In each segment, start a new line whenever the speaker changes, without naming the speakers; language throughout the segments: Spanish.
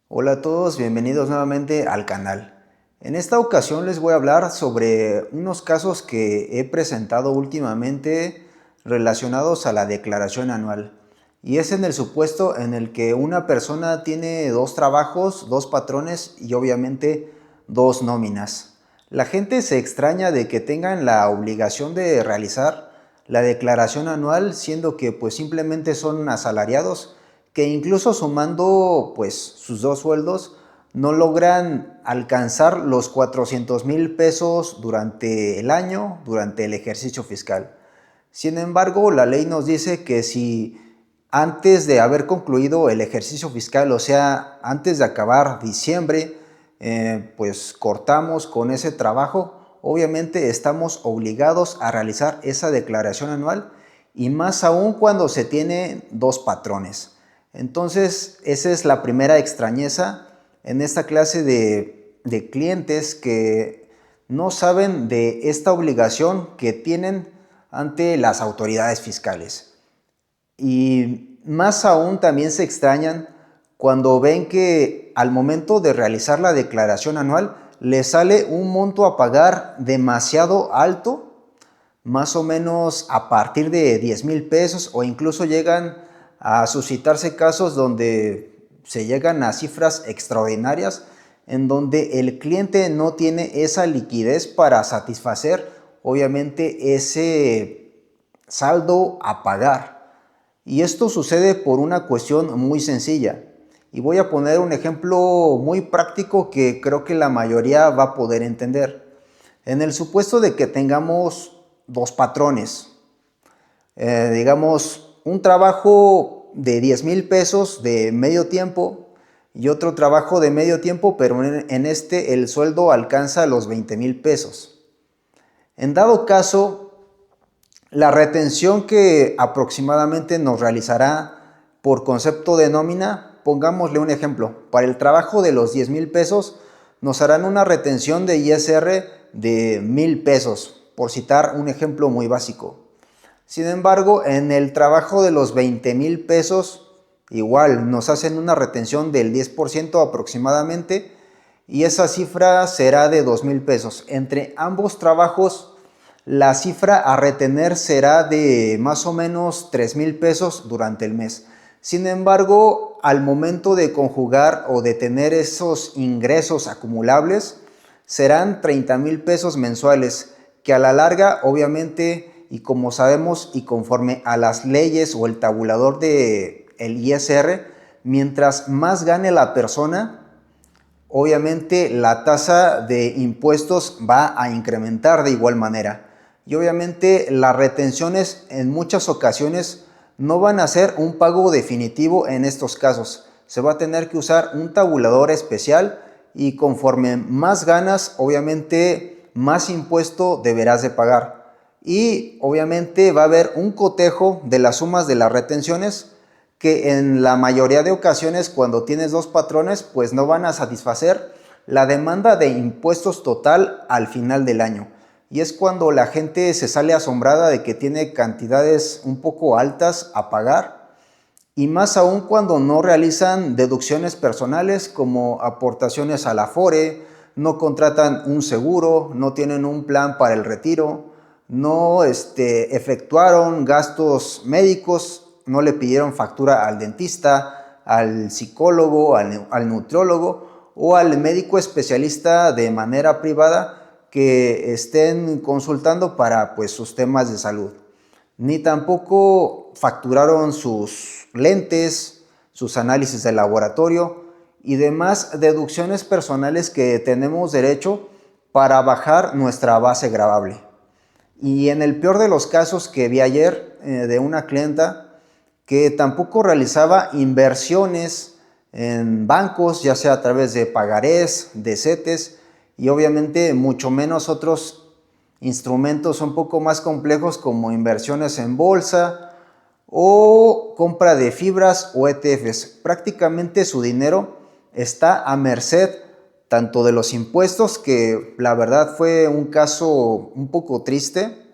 Hola a todos, bienvenidos nuevamente al canal. En esta ocasión les voy a hablar sobre unos casos que he presentado últimamente relacionados a la declaración anual. Y es en el supuesto en el que una persona tiene dos trabajos, dos patrones y obviamente dos nóminas. La gente se extraña de que tengan la obligación de realizar la declaración anual, siendo que pues simplemente son asalariados que incluso sumando pues sus dos sueldos no logran alcanzar los 400,000 pesos durante el año, durante el ejercicio fiscal. Sin embargo, la ley nos dice que si antes de haber concluido el ejercicio fiscal, o sea, antes de acabar diciembre, pues cortamos con ese trabajo, obviamente estamos obligados a realizar esa declaración anual y más aún cuando se tienen dos patrones. Entonces, esa es la primera extrañeza en esta clase de clientes que no saben de esta obligación que tienen ante las autoridades fiscales. Y más aún también se extrañan cuando ven que al momento de realizar la declaración anual les sale un monto a pagar demasiado alto, más o menos a partir de 10,000 pesos, o incluso llegan a suscitarse casos donde se llegan a cifras extraordinarias en donde el cliente no tiene esa liquidez para satisfacer obviamente ese saldo a pagar. Y esto sucede por una cuestión muy sencilla. Y voy a poner un ejemplo muy práctico que creo que la mayoría va a poder entender. En el supuesto de que tengamos dos patrones, digamos un trabajo de 10,000 pesos de medio tiempo y otro trabajo de medio tiempo, pero en este el sueldo alcanza los 20,000 pesos. En dado caso, la retención que aproximadamente nos realizará por concepto de nómina, pongámosle un ejemplo, para el trabajo de los 10,000 pesos nos harán una retención de ISR de 1,000 pesos, por citar un ejemplo muy básico. Sin embargo, en el trabajo de los 20,000 pesos, igual nos hacen una retención del 10% aproximadamente y esa cifra será de 2,000 pesos. Entre ambos trabajos, la cifra a retener será de más o menos 3,000 pesos durante el mes. Sin embargo, al momento de conjugar o de tener esos ingresos acumulables, serán 30,000 pesos mensuales, que a la larga, obviamente, y como sabemos y conforme a las leyes o el tabulador del ISR, mientras más gane la persona, obviamente la tasa de impuestos va a incrementar de igual manera. Y obviamente las retenciones en muchas ocasiones no van a ser un pago definitivo en estos casos. Se va a tener que usar un tabulador especial y conforme más ganas, obviamente más impuesto deberás de pagar. Y obviamente va a haber un cotejo de las sumas de las retenciones que en la mayoría de ocasiones cuando tienes dos patrones pues no van a satisfacer la demanda de impuestos total al final del año. Y es cuando la gente se sale asombrada de que tiene cantidades un poco altas a pagar, y más aún cuando no realizan deducciones personales como aportaciones a la Afore, no contratan un seguro, no tienen un plan para el retiro, no efectuaron gastos médicos, no le pidieron factura al dentista, al psicólogo, al nutriólogo o al médico especialista de manera privada que estén consultando para pues sus temas de salud. Ni tampoco facturaron sus lentes, sus análisis de laboratorio y demás deducciones personales que tenemos derecho para bajar nuestra base gravable. Y en el peor de los casos que vi ayer de una clienta que tampoco realizaba inversiones en bancos, ya sea a través de pagarés, de CETES y obviamente mucho menos otros instrumentos un poco más complejos como inversiones en bolsa o compra de fibras o ETFs. Prácticamente su dinero está a merced tanto de los impuestos, que la verdad fue un caso un poco triste,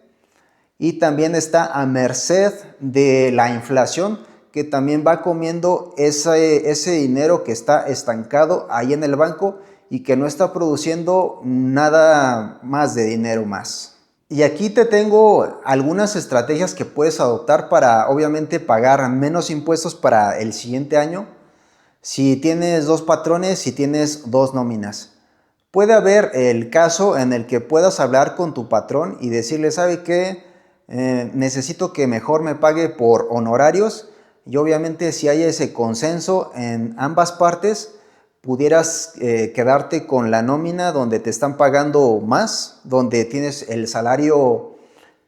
y también está a merced de la inflación, que también va comiendo ese dinero que está estancado ahí en el banco y que no está produciendo nada más de dinero más. Y aquí te tengo algunas estrategias que puedes adoptar para obviamente pagar menos impuestos para el siguiente año. Si tienes dos patrones, si tienes dos nóminas. Puede haber el caso en el que puedas hablar con tu patrón y decirle, ¿sabe qué? Necesito que mejor me pague por honorarios. Y obviamente si hay ese consenso en ambas partes, pudieras quedarte con la nómina donde te están pagando más, donde tienes el salario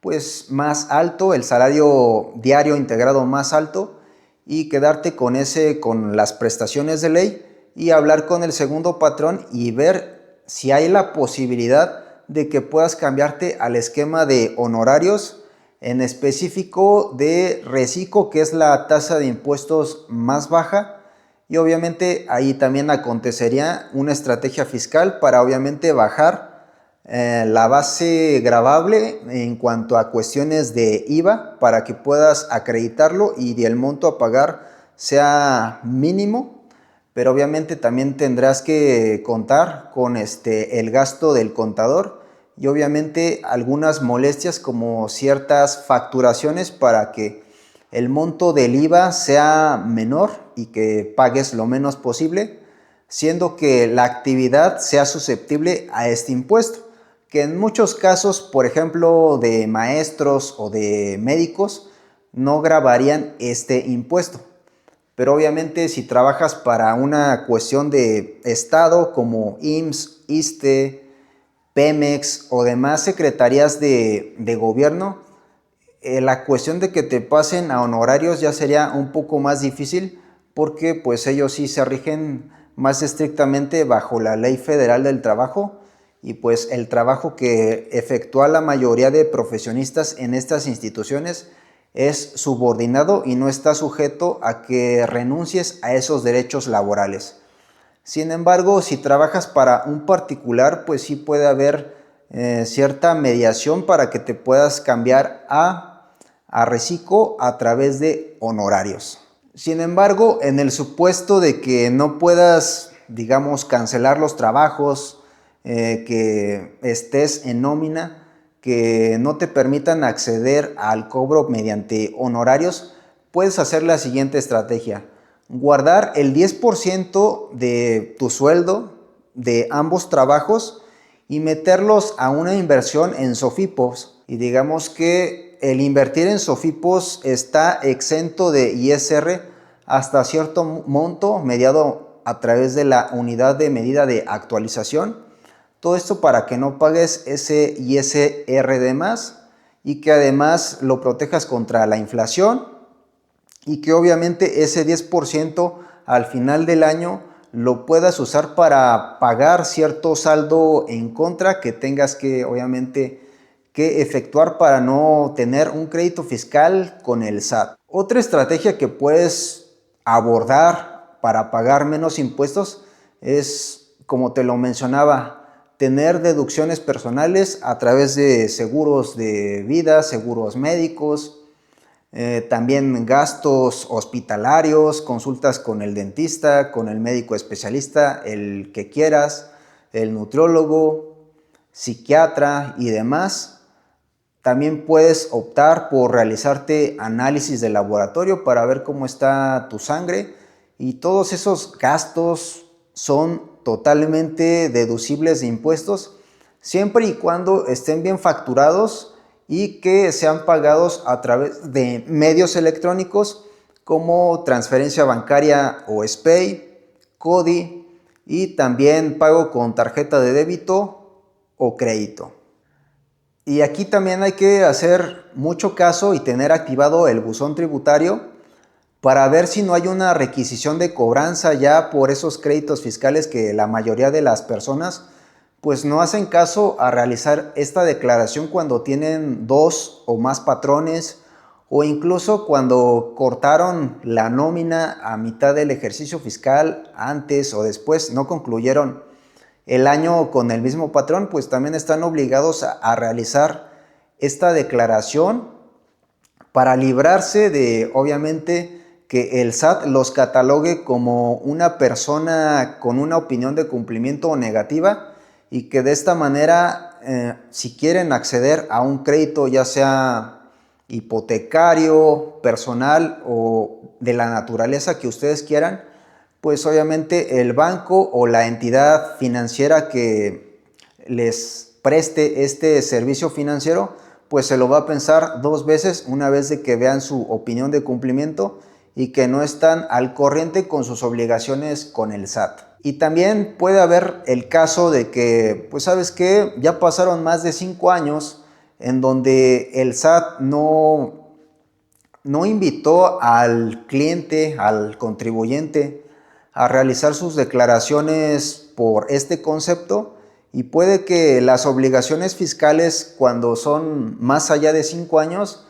pues más alto, el salario diario integrado más alto, y quedarte con las prestaciones de ley y hablar con el segundo patrón y ver si hay la posibilidad de que puedas cambiarte al esquema de honorarios, en específico de reciclo, que es la tasa de impuestos más baja. Y obviamente ahí también acontecería una estrategia fiscal para obviamente bajar la base gravable en cuanto a cuestiones de IVA, para que puedas acreditarlo y el monto a pagar sea mínimo. Pero obviamente también tendrás que contar con el gasto del contador y obviamente algunas molestias como ciertas facturaciones para que el monto del IVA sea menor y que pagues lo menos posible, siendo que la actividad sea susceptible a este impuesto, que en muchos casos, por ejemplo, de maestros o de médicos, no grabarían este impuesto. Pero obviamente si trabajas para una cuestión de Estado como IMSS, ISSSTE, Pemex o demás secretarías de gobierno, la cuestión de que te pasen a honorarios ya sería un poco más difícil, porque pues ellos sí se rigen más estrictamente bajo la Ley Federal del Trabajo, y pues el trabajo que efectúa la mayoría de profesionistas en estas instituciones es subordinado y no está sujeto a que renuncies a esos derechos laborales. Sin embargo, si trabajas para un particular, pues sí puede haber cierta mediación para que te puedas cambiar a reciclo a través de honorarios. Sin embargo, en el supuesto de que no puedas, digamos, cancelar los trabajos, que estés en nómina, que no te permitan acceder al cobro mediante honorarios, puedes hacer la siguiente estrategia: guardar el 10% de tu sueldo de ambos trabajos y meterlos a una inversión en Sofipos. Y digamos que el invertir en Sofipos está exento de ISR hasta cierto monto mediado a través de la unidad de medida de actualización. Todo esto para que no pagues ese ISR de más y que además lo protejas contra la inflación, y que obviamente ese 10% al final del año lo puedas usar para pagar cierto saldo en contra que tengas que obviamente que efectuar para no tener un crédito fiscal con el SAT. Otra estrategia que puedes abordar para pagar menos impuestos es, como te lo mencionaba, tener deducciones personales a través de seguros de vida, seguros médicos, también gastos hospitalarios, consultas con el dentista, con el médico especialista, el que quieras, el nutriólogo, psiquiatra y demás. También puedes optar por realizarte análisis de laboratorio para ver cómo está tu sangre, y todos esos gastos son totalmente deducibles de impuestos siempre y cuando estén bien facturados y que sean pagados a través de medios electrónicos como transferencia bancaria o SPAY, CODI, y también pago con tarjeta de débito o crédito. Y aquí también hay que hacer mucho caso y tener activado el buzón tributario para ver si no hay una requisición de cobranza ya por esos créditos fiscales que la mayoría de las personas pues no hacen caso a realizar esta declaración cuando tienen dos o más patrones, o incluso cuando cortaron la nómina a mitad del ejercicio fiscal, antes o después no concluyeron el año con el mismo patrón, pues también están obligados a realizar esta declaración para librarse de obviamente que el SAT los catalogue como una persona con una opinión de cumplimiento negativa y que de esta manera, si quieren acceder a un crédito, ya sea hipotecario, personal o de la naturaleza que ustedes quieran, pues obviamente el banco o la entidad financiera que les preste este servicio financiero, pues se lo va a pensar dos veces una vez de que vean su opinión de cumplimiento y que no están al corriente con sus obligaciones con el SAT. Y también puede haber el caso de que, pues sabes qué, ya pasaron más de 5 años en donde el SAT no invitó al cliente, al contribuyente, a realizar sus declaraciones por este concepto, y puede que las obligaciones fiscales, cuando son más allá de 5 años,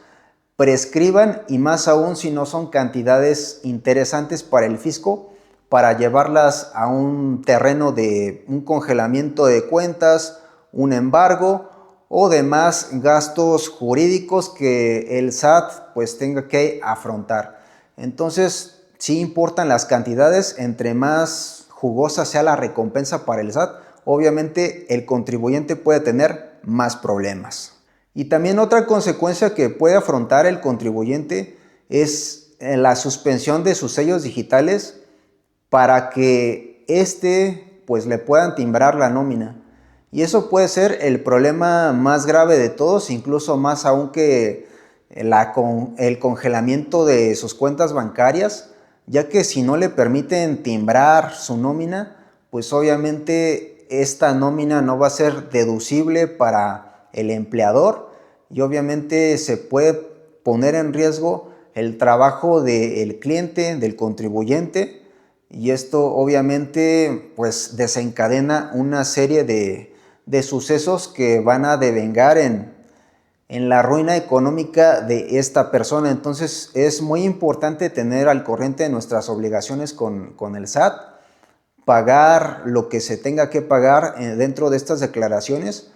prescriban, y más aún si no son cantidades interesantes para el fisco, para llevarlas a un terreno de un congelamiento de cuentas, un embargo o demás gastos jurídicos que el SAT pues tenga que afrontar. Entonces sí importan las cantidades. Entre más jugosa sea la recompensa para el SAT, obviamente el contribuyente puede tener más problemas. Y también otra consecuencia que puede afrontar el contribuyente es la suspensión de sus sellos digitales para que pues le puedan timbrar la nómina. Y eso puede ser el problema más grave de todos, incluso más aún que el congelamiento de sus cuentas bancarias, ya que si no le permiten timbrar su nómina, pues obviamente esta nómina no va a ser deducible para el empleador y obviamente se puede poner en riesgo el trabajo del cliente, del contribuyente, y esto obviamente pues desencadena una serie de sucesos que van a devengar en la ruina económica de esta persona. Entonces es muy importante tener al corriente de nuestras obligaciones con el SAT, pagar lo que se tenga que pagar dentro de estas declaraciones,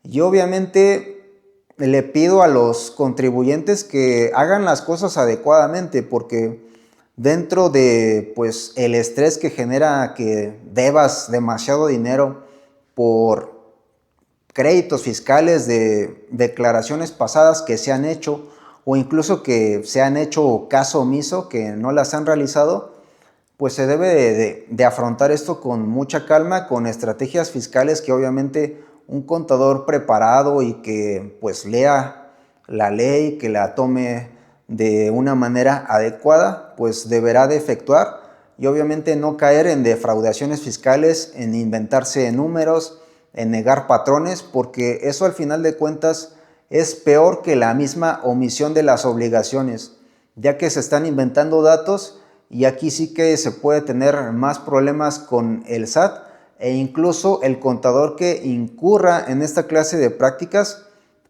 y obviamente le pido a los contribuyentes que hagan las cosas adecuadamente, porque dentro de pues el estrés que genera que debas demasiado dinero por créditos fiscales de declaraciones pasadas que se han hecho, o incluso que se han hecho caso omiso, que no las han realizado, pues se debe de afrontar esto con mucha calma, con estrategias fiscales que obviamente un contador preparado y que pues lea la ley, que la tome de una manera adecuada, pues deberá de efectuar, y obviamente no caer en defraudaciones fiscales, en inventarse números, en negar patrones, porque eso al final de cuentas es peor que la misma omisión de las obligaciones, ya que se están inventando datos, y aquí sí que se puede tener más problemas con el SAT, e incluso el contador que incurra en esta clase de prácticas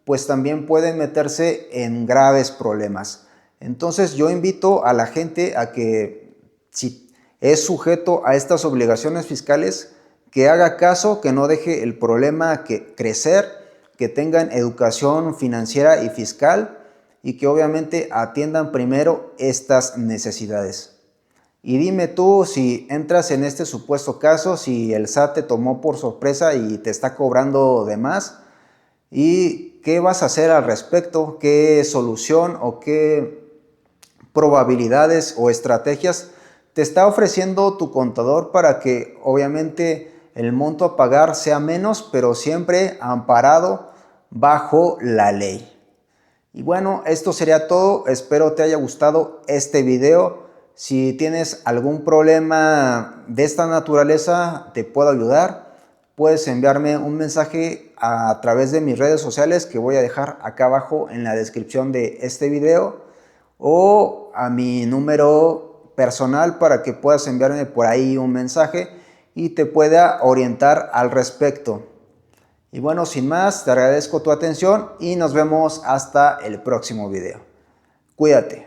pues también puede meterse en graves problemas. Entonces yo invito a la gente a que, si es sujeto a estas obligaciones fiscales, que haga caso, que no deje el problema crecer, que tengan educación financiera y fiscal, y que obviamente atiendan primero estas necesidades. Y dime tú, si entras en este supuesto caso, si el SAT te tomó por sorpresa y te está cobrando de más, ¿y qué vas a hacer al respecto? ¿Qué solución o qué probabilidades o estrategias te está ofreciendo tu contador para que obviamente el monto a pagar sea menos, pero siempre amparado bajo la ley? Y bueno, esto sería todo. Espero te haya gustado este video. Si tienes algún problema de esta naturaleza, te puedo ayudar. Puedes enviarme un mensaje a través de mis redes sociales, que voy a dejar acá abajo en la descripción de este video, o a mi número personal para que puedas enviarme por ahí un mensaje y te pueda orientar al respecto. Y bueno, sin más, te agradezco tu atención y nos vemos hasta el próximo video. Cuídate.